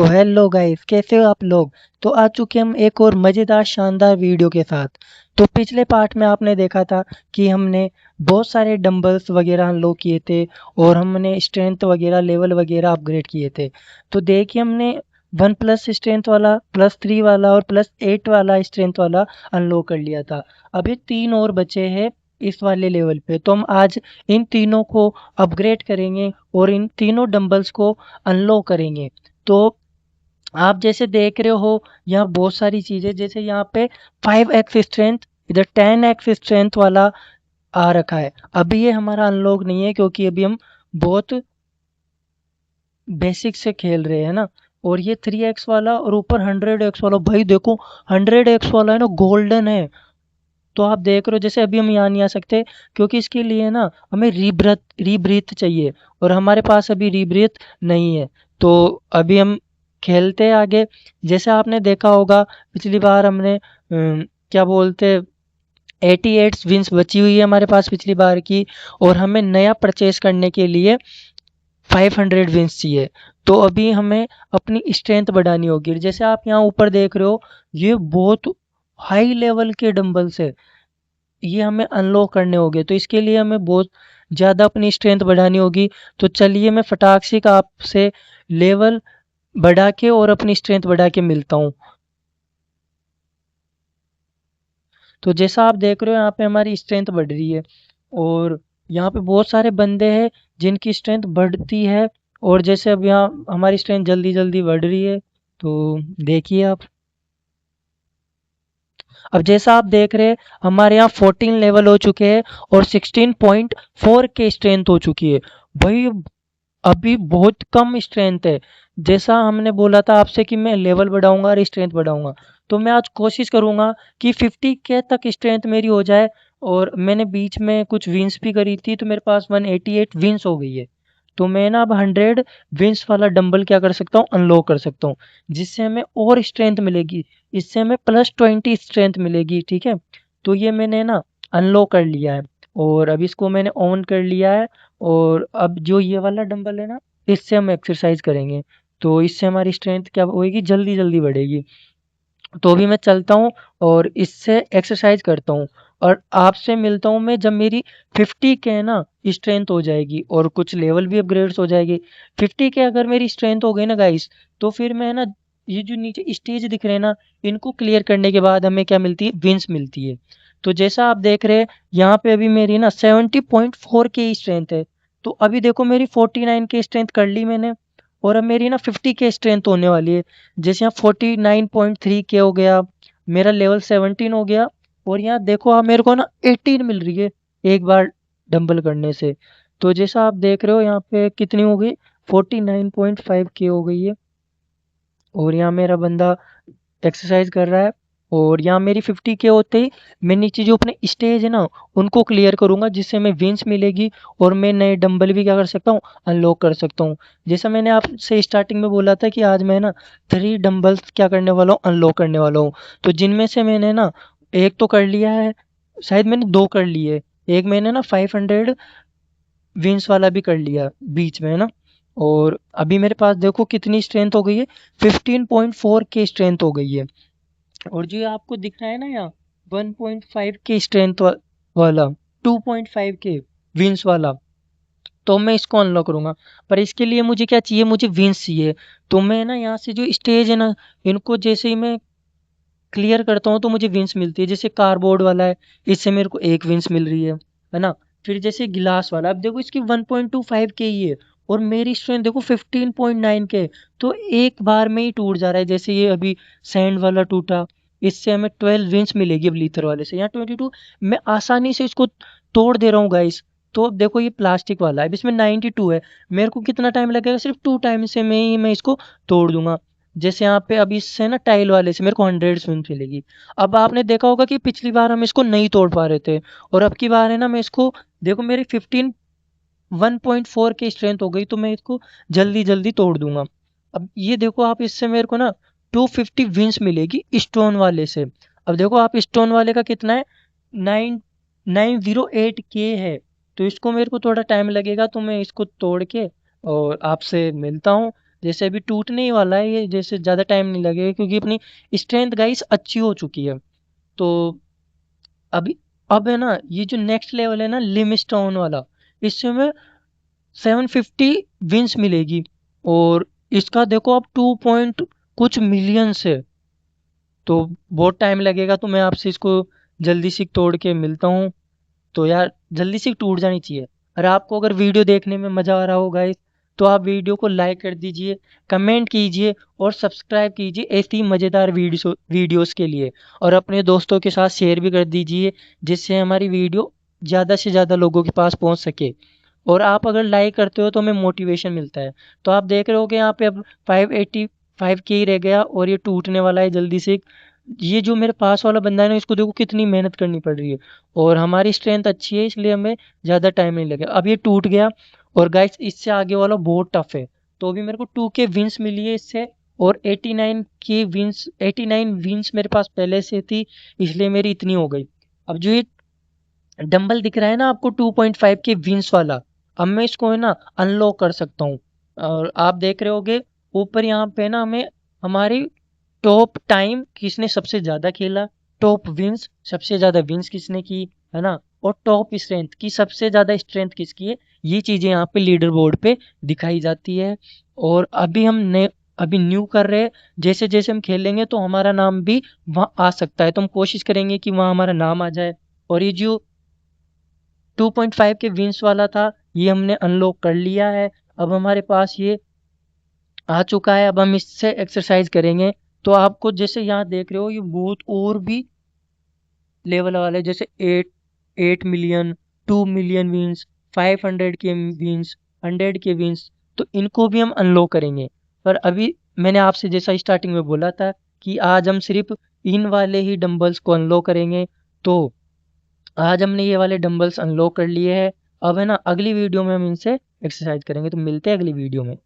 तो hello guys, कैसे हो आप लोग। तो आ चुके हम एक और मज़ेदार शानदार वीडियो के साथ। तो पिछले पार्ट में आपने देखा था कि हमने बहुत सारे डंबल्स वगैरह अनलॉक किए थे और हमने स्ट्रेंथ वगैरह लेवल वगैरह अपग्रेड किए थे। तो देखिए हमने 1+ स्ट्रेंथ वाला, +3 वाला और +8 वाला स्ट्रेंथ वाला अनलॉक कर लिया था। अभी 3 और बचे हैं इस वाले लेवल पे। तो हम आज इन तीनों को अपग्रेड करेंगे और इन तीनों डंबल्स को अनलॉक करेंगे। तो आप जैसे देख रहे हो यहाँ बहुत सारी चीज़ें, जैसे यहाँ पे 5x स्ट्रेंथ, इधर 10x स्ट्रेंथ वाला आ रखा है। अभी ये हमारा अनलॉक नहीं है क्योंकि अभी हम बहुत बेसिक से खेल रहे हैं ना। और ये 3x वाला और ऊपर 100x वाला, भाई देखो 100x वाला है ना, गोल्डन है। तो आप देख रहे हो जैसे अभी हम यहाँ नहीं आ सकते क्योंकि इसके लिए ना हमें रीब्रीथ चाहिए और हमारे पास अभी रीब्रीथ नहीं है। तो अभी हम खेलते हैं आगे। जैसे आपने देखा होगा पिछली बार हमने क्या बोलते 88 विंस बची हुई है हमारे पास पिछली बार की, और हमें नया परचेस करने के लिए 500 विंस चाहिए। तो अभी हमें अपनी स्ट्रेंथ बढ़ानी होगी। जैसे आप यहाँ ऊपर देख रहे हो, ये बहुत हाई लेवल के डंबल्स है, ये हमें अनलॉक करने होंगे। तो इसके लिए हमें बहुत ज़्यादा अपनी स्ट्रेंथ बढ़ानी होगी। तो चलिए मैं फटाक से आपसे लेवल बढ़ा के और अपनी स्ट्रेंथ बढ़ा के मिलता हूँ। तो जैसा आप देख रहे हो यहाँ पे हमारी स्ट्रेंथ बढ़ रही है और यहाँ पे बहुत सारे बंदे हैं जिनकी स्ट्रेंथ बढ़ती है। और जैसे अब यहाँ हमारी स्ट्रेंथ जल्दी जल्दी बढ़ रही है, तो देखिए आप। अब जैसा आप देख रहे हैं हमारे यहाँ 14 लेवल हो चुके हैं और 16.4 के स्ट्रेंथ हो चुकी है। भाई अभी बहुत कम स्ट्रेंथ है। जैसा हमने बोला था आपसे कि मैं लेवल बढ़ाऊंगा और स्ट्रेंथ बढ़ाऊंगा, तो मैं आज कोशिश करूंगा कि 50 के तक स्ट्रेंथ मेरी हो जाए। और मैंने बीच में कुछ विंस भी करी थी तो मेरे पास 188 विंस हो गई है। तो मैं ना अब 100 विंस वाला डंबल क्या कर सकता हूँ, अनलॉक कर सकता हूँ, जिससे हमें और स्ट्रेंथ मिलेगी। इससे हमें +20 स्ट्रेंथ मिलेगी, ठीक है। तो ये मैंने ना अनलॉक कर लिया है और अब इसको मैंने ऑन कर लिया है। और अब जो ये वाला डंबल है ना, इससे हम एक्सरसाइज करेंगे, तो इससे हमारी स्ट्रेंथ क्या होएगी, जल्दी जल्दी बढ़ेगी। तो अभी मैं चलता हूँ और इससे एक्सरसाइज करता हूँ और आपसे मिलता हूँ मैं जब मेरी 50 के ना स्ट्रेंथ हो जाएगी और कुछ लेवल भी अपग्रेड्स हो जाएगी। 50 के अगर मेरी स्ट्रेंथ हो गई ना गाइस, तो फिर मैं ना ये जो नीचे स्टेज दिख रहे हैं ना, इनको क्लियर करने के बाद हमें क्या मिलती है, विंस मिलती है। तो जैसा आप देख रहे हैं यहाँ पे अभी मेरी ना 70.4 के स्ट्रेंथ है। तो अभी देखो मेरी 49 के स्ट्रेंथ कर ली मैंने और अब मेरी ना 50 के स्ट्रेंथ होने वाली है। जैसे यहाँ 49.3 के हो गया, मेरा लेवल 17 हो गया। और यहाँ देखो आप, मेरे को ना 18 मिल रही है एक बार डंबल करने से। तो जैसा आप देख रहे हो यहाँ पे कितनी हो गई, 49.5 के हो गई है। और यहाँ मेरा बंदा एक्सरसाइज कर रहा है और यहाँ मेरी 50 के होते ही मैं नीचे जो अपने स्टेज है ना उनको क्लियर करूंगा, जिससे हमें विंस मिलेगी और मैं नए डंबल भी क्या कर सकता हूँ, अनलॉक कर सकता हूँ। जैसा मैंने आपसे स्टार्टिंग में बोला था कि आज मैं ना 3 डंबल्स क्या करने वाला हूँ, अनलॉक करने वाला हूँ। तो जिनमें से मैंने ना एक तो कर लिया है, शायद मैंने 2 कर लिए। एक मैंने ना 500 विंस वाला भी कर लिया बीच में, है ना। और अभी मेरे पास देखो कितनी स्ट्रेंथ हो गई है, 15.4 के स्ट्रेंथ हो गई है। और जो ये आपको दिख रहा है ना यहाँ 1.5 के स्ट्रेंथ वाला, 2.5 के विंस वाला, तो मैं इसको अनलॉक करूंगा। पर इसके लिए मुझे क्या चाहिए, मुझे विंस चाहिए। तो मैं ना यहाँ से जो स्टेज है ना, इनको जैसे ही मैं क्लियर करता हूँ तो मुझे विंस मिलती है। जैसे कार्डबोर्ड वाला है, इससे मेरे को एक विंस मिल रही है ना। फिर जैसे गिलास वाला, अब देखो इसकी 1.25 के ही है और मेरी स्ट्रेंथ देखो 15.9 के। तो एक बार में ही टूट जा रहा है। जैसे ये अभी सैंड वाला टूटा, इससे हमें 12 विंस मिलेगी। अब लीथर वाले से यहाँ 22, मैं आसानी से इसको तोड़ दे रहा हूँ गाइस। तो अब देखो ये प्लास्टिक वाला है, अब इसमें 92 है। मेरे को कितना टाइम लगेगा, सिर्फ 2 टाइम से मैं इसको तोड़ दूंगा। जैसे यहाँ पे अभी इससे ना टाइल वाले से मेरे को 100 स्विंग मिलेगी। अब आपने देखा होगा कि पिछली बार हम इसको नहीं तोड़ पा रहे थे और अब की बार है ना, मैं इसको देखो मेरी 1.4 की स्ट्रेंथ हो गई, तो मैं इसको जल्दी जल्दी तोड़ दूंगा। अब ये देखो आप, इससे मेरे को ना 250 विंस मिलेगी स्टोन वाले से। अब देखो आप, स्टोन वाले का कितना है, 908 के है। तो इसको मेरे को थोड़ा टाइम लगेगा, तो मैं इसको तोड़ के और आपसे मिलता हूँ। जैसे अभी टूटने ही वाला है ये, जैसे ज़्यादा टाइम नहीं लगेगा क्योंकि अपनी स्ट्रेंथ गाइस अच्छी हो चुकी है। तो अभी अब है ना ये जो नेक्स्ट लेवल है ना लिमस्टोन वाला, इससे हमें 750 विंस मिलेगी। और इसका देखो अब 2 पॉइंट कुछ मिलियंस है, तो बहुत टाइम लगेगा। तो मैं आपसे इसको जल्दी से तोड़ के मिलता हूँ। तो यार जल्दी से टूट जानी चाहिए। और आपको अगर वीडियो देखने में मज़ा आ रहा हो गाइस, तो आप वीडियो को लाइक कर दीजिए, कमेंट कीजिए और सब्सक्राइब कीजिए ऐसी मज़ेदार वीडियोस के लिए। और अपने दोस्तों के साथ शेयर भी कर दीजिए, जिससे हमारी वीडियो ज़्यादा से ज़्यादा लोगों के पास पहुंच सके। और आप अगर लाइक करते हो तो हमें मोटिवेशन मिलता है। तो आप देख रहे हो कि यहाँ पे अब 585 के ही रह गया और ये टूटने वाला है जल्दी से। ये जो मेरे पास वाला बंदा है ना, इसको देखो कितनी मेहनत करनी पड़ रही है। और हमारी स्ट्रेंथ अच्छी है इसलिए हमें ज़्यादा टाइम नहीं लगेगा। अब ये टूट गया। और गाइस इससे आगे वाला बहुत टफ है। तो अभी मेरे को 2K विंस मिली है इससे। और 89 विंस मेरे पास पहले से थी, इसलिए मेरी इतनी हो गई। अब जो ये डंबल दिख रहा है ना आपको 2.5 के विंस वाला, अब मैं इसको है ना अनलॉक कर सकता हूँ। और आप देख रहे होगे ऊपर यहाँ पे ना हमें हमारी टॉप टाइम किसने सबसे ज़्यादा खेला, टॉप विंस सबसे ज़्यादा विंस किसने की, है ना, और टॉप स्ट्रेंथ की सबसे ज़्यादा स्ट्रेंथ किसकी है, ये चीज़ें यहाँ पे लीडर बोर्ड पे दिखाई जाती है। और अभी न्यू कर रहे हैं, जैसे जैसे हम खेलेंगे तो हमारा नाम भी वहाँ आ सकता है। तो हम कोशिश करेंगे कि वहाँ हमारा नाम आ जाए। और ये जो 2.5 के विंस वाला था, ये हमने अनलॉक कर लिया है। अब हमारे पास ये आ चुका है। अब हम इससे एक्सरसाइज करेंगे। तो आपको जैसे यहाँ देख रहे हो ये बहुत और भी लेवल वाले, जैसे 8 मिलियन, 2 मिलियन विंस, 500 के विंस, 100 के विंस, तो इनको भी हम अनलॉक करेंगे। पर अभी मैंने आपसे जैसा स्टार्टिंग में बोला था कि आज हम सिर्फ इन वाले ही डंबल्स को अनलॉक करेंगे। तो आज हमने ये वाले डंबल्स अनलॉक कर लिए हैं। अब है ना अगली वीडियो में हम इनसे एक्सरसाइज करेंगे। तो मिलते हैं अगली वीडियो में।